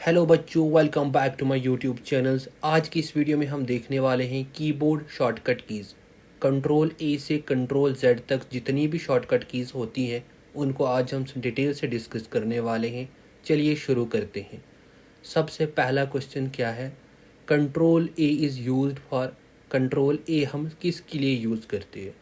Hello बच्चों, welcome back to my YouTube channels. आज की इस वीडियो में हम देखने वाले हैं keyboard shortcut keys. Control A से कंट्रोल जेड तक जितनी भी शॉर्टकट कीज़ होती हैं उनको आज हम डिटेल से डिस्कस करने वाले हैं। चलिए शुरू करते हैं। सबसे पहला क्वेश्चन क्या है? Control A is used for. Control ए हम किसके लिए यूज़ करते हैं?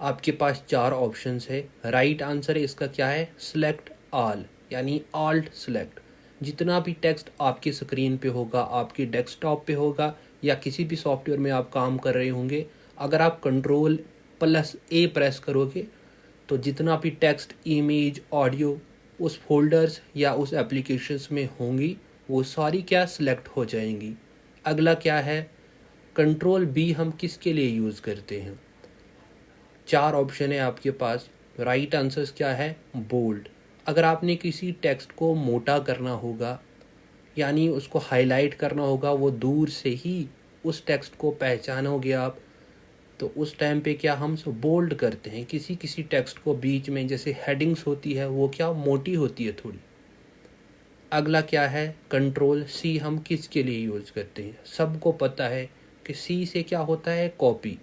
आपके पास चार ऑप्शंस है। राइट आंसर इसका क्या है? सेलेक्ट ऑल, यानी ऑल्ट सेलेक्ट। जितना भी टेक्स्ट आपकी स्क्रीन पे होगा, आपके डेस्कटॉप पे होगा या किसी भी सॉफ्टवेयर में आप काम कर रहे होंगे, अगर आप कंट्रोल प्लस ए प्रेस करोगे तो जितना भी टेक्स्ट, इमेज, ऑडियो उस फोल्डर्स या उस एप्लीकेशंस में होंगी वो सारी क्या सिलेक्ट हो जाएंगी। अगला क्या है? कंट्रोल बी हम किसके लिए यूज़ करते हैं? चार ऑप्शन है आपके पास। राइट आंसर्स क्या है? बोल्ड। अगर आपने किसी टेक्स्ट को मोटा करना होगा, यानी उसको हाईलाइट करना होगा, वो दूर से ही उस टेक्स्ट को पहचानोगे आप, तो उस टाइम पे क्या हम बोल्ड करते हैं। किसी किसी टेक्स्ट को बीच में जैसे हेडिंग्स होती है वो क्या मोटी होती है थोड़ी। अगला क्या है? कंट्रोल सी हम किसके लिए यूज़ करते हैं? सबको पता है कि सी से क्या होता है? कॉपी।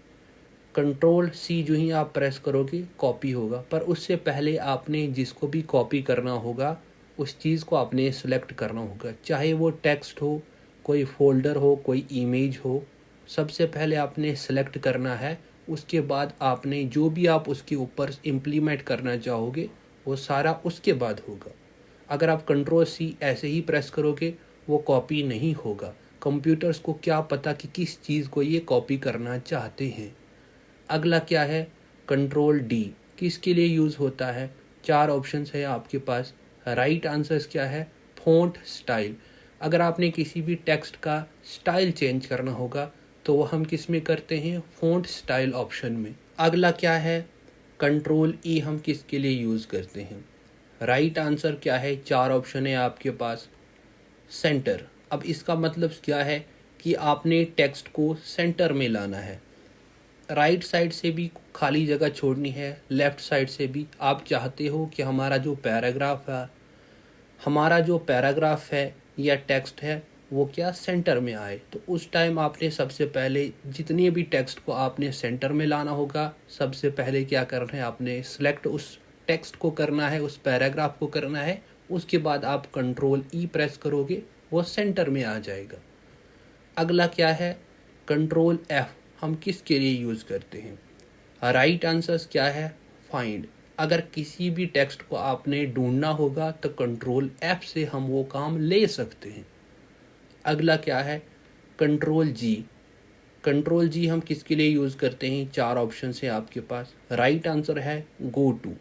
कंट्रोल सी जो ही आप प्रेस करोगे कॉपी होगा, पर उससे पहले आपने जिसको भी कॉपी करना होगा उस चीज़ को आपने सेलेक्ट करना होगा, चाहे वो टेक्स्ट हो, कोई फोल्डर हो, कोई इमेज हो। सबसे पहले आपने सेलेक्ट करना है, उसके बाद आपने जो भी आप उसके ऊपर इम्प्लीमेंट करना चाहोगे वो सारा उसके बाद होगा। अगर आप कंट्रोल सी ऐसे ही प्रेस करोगे वो कॉपी नहीं होगा। कंप्यूटर्स को क्या पता कि किस चीज़ को ये कॉपी करना चाहते हैं। अगला क्या है? कंट्रोल डी किसके लिए यूज़ होता है? चार ऑप्शंस है आपके पास। राइट आंसर्स क्या है? Font style. अगर आपने किसी भी टेक्स्ट का स्टाइल चेंज करना होगा तो वो हम किस में करते हैं? फ़ॉन्ट स्टाइल ऑप्शन में। अगला क्या है? कंट्रोल ई हम किसके लिए यूज़ करते हैं? राइट आंसर क्या है? चार ऑप्शन है आपके पास। सेंटर। अब इसका मतलब क्या है कि आपने टेक्स्ट को सेंटर में लाना है। राइट साइड से भी खाली जगह छोड़नी है, लेफ़्ट साइड से भी। आप चाहते हो कि हमारा जो पैराग्राफ है या टेक्स्ट है वो क्या सेंटर में आए, तो उस टाइम आपने सबसे पहले जितने भी टेक्स्ट को आपने सेंटर में लाना होगा, सबसे पहले क्या करना है? आपने सेलेक्ट उस टेक्स्ट को करना है, उस पैराग्राफ को करना है। उसके बाद आप कंट्रोल ई प्रेस करोगे, वो सेंटर में आ जाएगा। अगला क्या है? कंट्रोल एफ हम किसके लिए यूज़ करते हैं? राइट आंसर्स क्या है? फाइंड। अगर किसी भी टेक्स्ट को आपने ढूंढना होगा तो कंट्रोल एफ से हम वो काम ले सकते हैं। अगला क्या है? कंट्रोल जी। कंट्रोल जी हम किसके लिए यूज़ करते हैं? चार ऑप्शन है आपके पास। राइट आंसर है गो टू।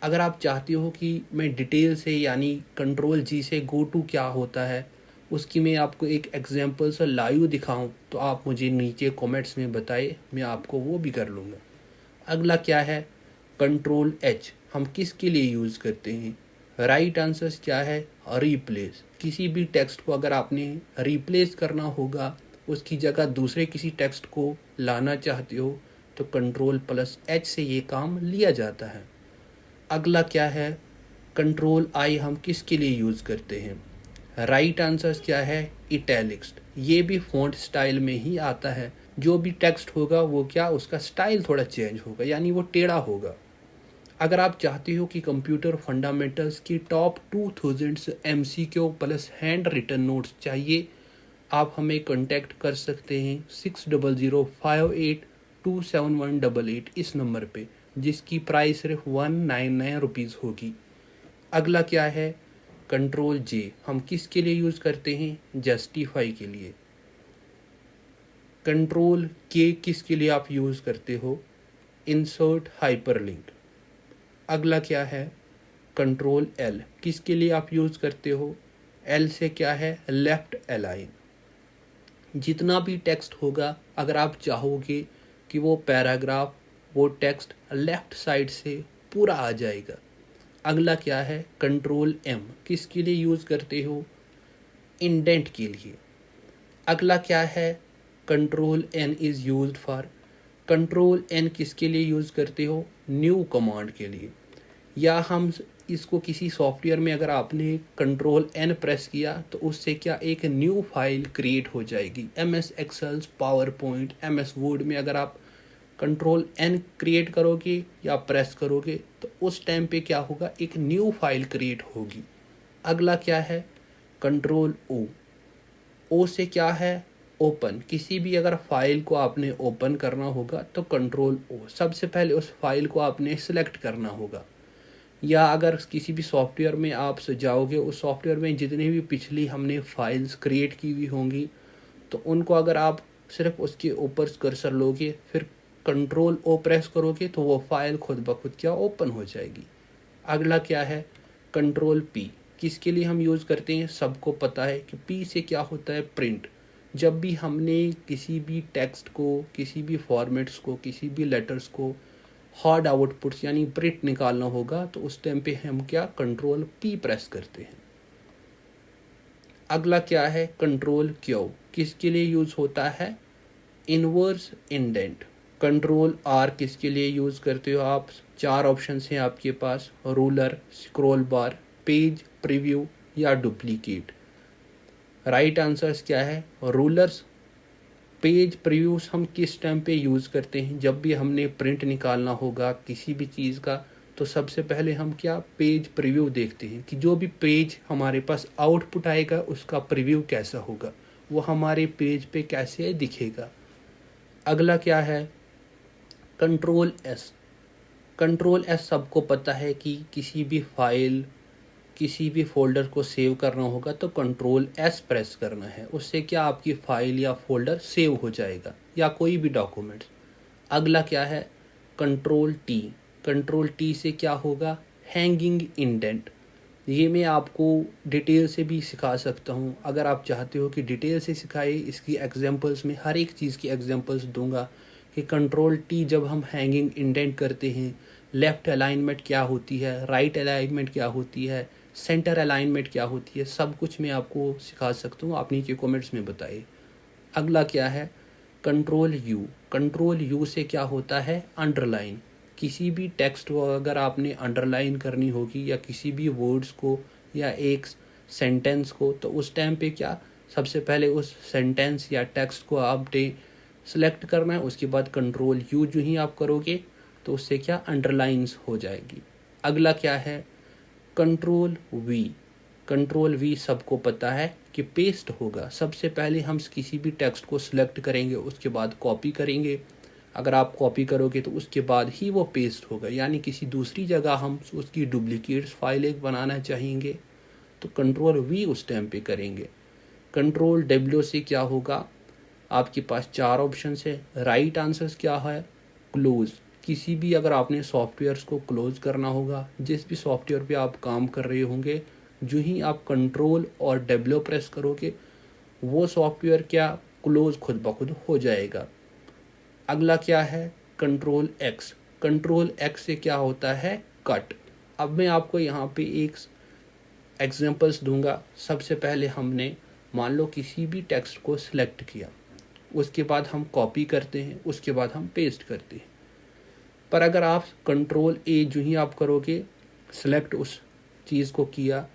अगर आप चाहते हो कि मैं डिटेल से, यानी कंट्रोल जी से गो टू क्या होता है उसकी मैं आपको एक एग्जांपल से लाइव दिखाऊं, तो आप मुझे नीचे कमेंट्स में बताएं, मैं आपको वो भी कर लूँगा। अगला क्या है? कंट्रोल एच हम किसके लिए यूज़ करते हैं? राइट आंसर्स क्या है? रिप्लेस। किसी भी टेक्स्ट को अगर आपने रिप्लेस करना होगा, उसकी जगह दूसरे किसी टेक्स्ट को लाना चाहते हो, तो कंट्रोल प्लस एच से ये काम लिया जाता है। अगला क्या है? कंट्रोल आई हम किसके लिए यूज़ करते हैं? राइट आंसर्स क्या है? इटैलिक्स। ये भी फ़ॉन्ट स्टाइल में ही आता है। जो भी टेक्स्ट होगा वो क्या, उसका स्टाइल थोड़ा चेंज होगा, यानी वो टेढ़ा होगा। अगर आप चाहते हो कि कंप्यूटर फंडामेंटल्स की top 2000 MCQ plus hand written notes चाहिए, आप हमें कांटेक्ट कर सकते हैं 6005827188 इस नंबर पे, जिसकी प्राइस सिर्फ 199 रुपीज़ होगी। अगला क्या है? कंट्रोल जे हम किसके लिए यूज़ करते हैं? जस्टिफाई के लिए। कंट्रोल के किसके लिए आप यूज़ करते हो? Insert hyperlink. अगला क्या है? कंट्रोल एल किसके लिए आप यूज़ करते हो? एल से क्या है? Left align. जितना भी टेक्स्ट होगा, अगर आप चाहोगे कि वो पैराग्राफ, वो टेक्स्ट लेफ़्ट साइड से पूरा आ जाएगा। अगला क्या है? कंट्रोल एम किसके लिए यूज़ करते हो? इंडेंट के लिए। अगला क्या है? Control N is used for. Control N किसके लिए यूज़ करते हो? न्यू कमांड के लिए। या हम इसको किसी सॉफ्टवेयर में अगर आपने कंट्रोल एन प्रेस किया तो उससे क्या एक न्यू फाइल क्रिएट हो जाएगी। MS excels, PowerPoint, MS Word में अगर आप कंट्रोल एन क्रिएट करोगे या प्रेस करोगे तो उस टाइम पे क्या होगा, एक न्यू फाइल क्रिएट होगी। अगला क्या है, कंट्रोल ओ। ओ से क्या है, ओपन। किसी भी अगर फाइल को आपने ओपन करना होगा तो कंट्रोल ओ, सबसे पहले उस फाइल को आपने सिलेक्ट करना होगा। या अगर किसी भी सॉफ्टवेयर में आप जाओगे, उस सॉफ्टवेयर में जितनी भी पिछली हमने फाइल्स क्रिएट की हुई होंगी तो उनको अगर आप सिर्फ उसके ऊपर कर्सर लोगे फिर कंट्रोल ओ प्रेस करोगे तो वो फाइल खुद ब खुद क्या ओपन हो जाएगी। अगला क्या है, कंट्रोल पी। किसके लिए हम यूज़ करते हैं, सबको पता है कि पी से क्या होता है, प्रिंट। जब भी हमने किसी भी टेक्स्ट को, किसी भी फॉर्मेट्स को, किसी भी लेटर्स को हार्ड आउटपुट्स यानी प्रिंट निकालना होगा तो उस टाइम पे हम क्या कंट्रोल पी प्रेस करते हैं। अगला क्या है, कंट्रोल क्यू। किसके लिए यूज होता है, इनवर्स इंडेंट। कंट्रोल आर किसके लिए यूज करते हो आप, 4 ऑप्शंस हैं आपके पास, ruler, scroll bar, page preview या डुप्लीकेट। राइट आंसर्स क्या है, रूलर्स। पेज प्रीव्यूज हम किस टाइम पे यूज़ करते हैं, जब भी हमने प्रिंट निकालना होगा किसी भी चीज़ का तो सबसे पहले हम क्या पेज प्रीव्यू देखते हैं कि जो भी पेज हमारे पास आउटपुट आएगा उसका प्रीव्यू कैसा होगा, वो हमारे पेज पे कैसे दिखेगा। अगला क्या है, कंट्रोल एस। कंट्रोल एस सबको पता है कि किसी भी फाइल, किसी भी फोल्डर को सेव करना होगा तो कंट्रोल एस प्रेस करना है, उससे क्या आपकी फाइल या फोल्डर सेव हो जाएगा या कोई भी डॉक्यूमेंट। अगला क्या है, कंट्रोल टी। कंट्रोल टी से क्या होगा, हैंगिंग इंडेंट। ये मैं आपको डिटेल से भी सिखा सकता हूँ, अगर आप चाहते हो कि डिटेल से सिखाए इसकी एग्जांपल्स में हर एक चीज़ की एग्जांपल्स दूंगा कि कंट्रोल टी जब हम हैंगिंग इंडेंट करते हैं लेफ़्ट अलाइनमेंट क्या होती है, राइट अलाइनमेंट क्या होती है, सेंटर अलाइनमेंट क्या होती है, सब कुछ मैं आपको सिखा सकता हूँ, आप नीचे कमेंट्स में बताइए। अगला क्या है, कंट्रोल यू। कंट्रोल यू से क्या होता है, अंडरलाइन। किसी भी टेक्स्ट को अगर आपने अंडरलाइन करनी होगी या किसी भी वर्ड्स को या एक सेंटेंस को तो उस टाइम पे क्या सबसे पहले उस सेंटेंस या टेक्स्ट को आपने सेलेक्ट करना है, उसके बाद कंट्रोल यू जो ही आप करोगे तो उससे क्या अंडरलाइंस हो जाएगी। अगला क्या है, कंट्रोल वी। कंट्रोल वी सबको पता है कि पेस्ट होगा। सबसे पहले हम किसी भी टेक्स्ट को सिलेक्ट करेंगे, उसके बाद कॉपी करेंगे। अगर आप कॉपी करोगे तो उसके बाद ही वो पेस्ट होगा, यानी किसी दूसरी जगह हम उसकी डुप्लीकेट फाइल एक बनाना चाहेंगे तो कंट्रोल वी उस टाइम पे करेंगे। कंट्रोल डब्ल्यू से क्या होगा, आपके पास 4 ऑप्शन है। राइट आंसर्स क्या है, क्लोज। किसी भी अगर आपने सॉफ्टवेयर्स को क्लोज करना होगा, जिस भी सॉफ्टवेयर पे आप काम कर रहे होंगे, जो ही आप कंट्रोल और डब्ल्यू प्रेस करोगे वो सॉफ्टवेयर क्या क्लोज खुद ब खुद हो जाएगा। अगला क्या है, कंट्रोल एक्स। कंट्रोल एक्स से क्या होता है, कट। अब मैं आपको यहाँ पे एक एग्जांपल्स दूंगा। सबसे पहले हमने मान लो किसी भी टेक्स्ट को सिलेक्ट किया, उसके बाद हम कॉपी करते हैं, उसके बाद हम पेस्ट करते हैं। पर अगर आप कंट्रोल ए जो ही आप करोगे, सिलेक्ट उस चीज़ को किया,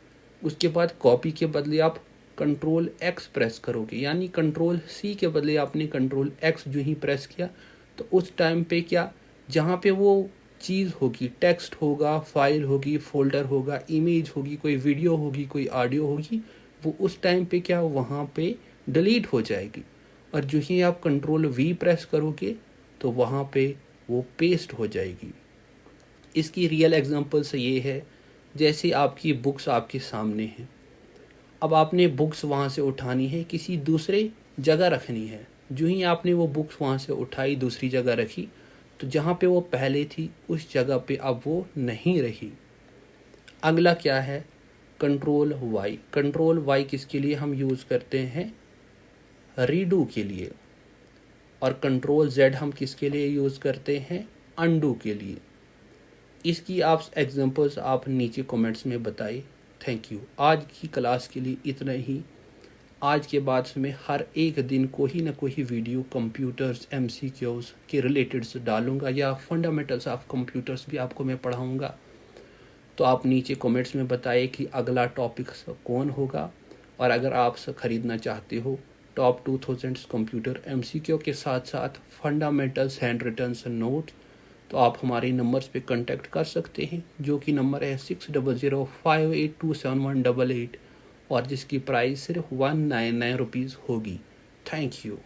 उसके बाद कॉपी के बदले आप कंट्रोल एक्स प्रेस करोगे, यानी कंट्रोल सी के बदले आपने कंट्रोल एक्स जो ही प्रेस किया तो उस टाइम पे क्या जहाँ पे वो चीज़ होगी, टेक्स्ट होगा, फाइल होगी, फोल्डर होगा, इमेज होगी, कोई वीडियो होगी, कोई ऑडियो होगी, वो उस टाइम पे क्या वहाँ पे डिलीट हो जाएगी। और जो ही आप कंट्रोल वी प्रेस करोगे तो वहाँ पे वो पेस्ट हो जाएगी। इसकी रियल एग्जांपल्स ये है, जैसे आपकी बुक्स आपके सामने हैं, अब आपने बुक्स वहाँ से उठानी है, किसी दूसरे जगह रखनी है। जो ही आपने वो बुक्स वहाँ से उठाई दूसरी जगह रखी तो जहाँ पे वो पहले थी उस जगह पे अब वो नहीं रही। अगला क्या है, कंट्रोल वाई। कंट्रोल वाई किसके लिए हम यूज़ करते हैं, रीडू के लिए। और कंट्रोल जेड हम किसके लिए यूज़ करते हैं, अंडू के लिए। इसकी आप एग्जांपल्स आप नीचे कमेंट्स में बताइए। Thank you. आज की क्लास के लिए इतना ही। आज के बाद मैं हर एक दिन कोई ना कोई वीडियो कंप्यूटर्स MCQs के रिलेटेड से डालूंगा या फंडामेंटल्स ऑफ कंप्यूटर्स भी आपको मैं पढ़ाऊंगा। तो आप नीचे कमेंट्स में बताइए कि अगला टॉपिक कौन होगा। और अगर आप ख़रीदना चाहते हो टॉप 2000 कंप्यूटर MCQ के साथ साथ फंडामेंटल्स हैंड रिटन्स नोट, तो आप हमारे नंबर्स पे कांटेक्ट कर सकते हैं, जो कि नंबर है 6005827188 और जिसकी प्राइस सिर्फ 199 रुपीज़ होगी। Thank you.